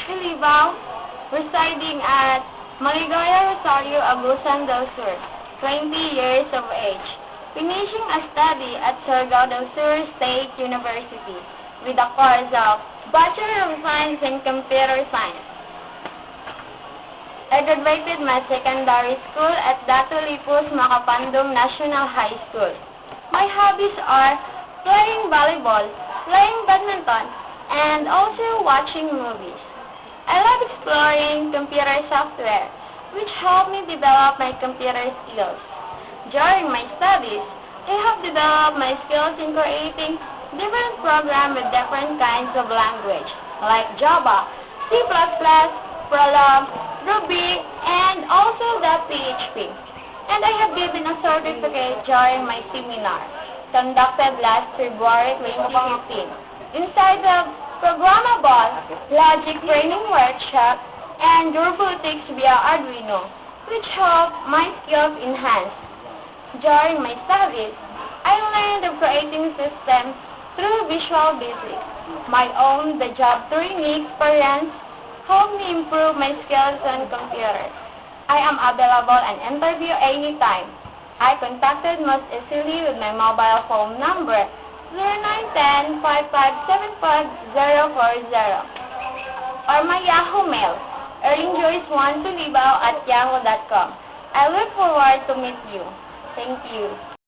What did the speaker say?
Ilibao, residing at Maligaya Rosario, Agusan del Sur, 20 years of age, finishing a study at Surigao del Sur State University with a course of Bachelor of Science in Computer Science. I graduated my secondary school at Dato Lipus Macapandum National High School. My hobbies are playing volleyball, playing badminton, and also watching movies. I love exploring computer software, which helped me develop my computer skills. During my studies, I have developed my skills in creating different programs with different kinds of language, like Java, C++, Prolog, Ruby, and also the PHP. And I have given a certificate during my seminar, conducted last February 2015, inside the Programmable Logic Training Workshop and Robotics via Arduino, which helped my skills enhance. During my studies, I learned of creating systems through Visual Basic. My own The Job training experience helped me improve my skills on computers. I am available and interview anytime. I contacted most easily with my mobile phone number 0910-5575-040 or my Yahoo mail erlingjoyce1sulibao@yahoo.com. I look forward to meet you. Thank you.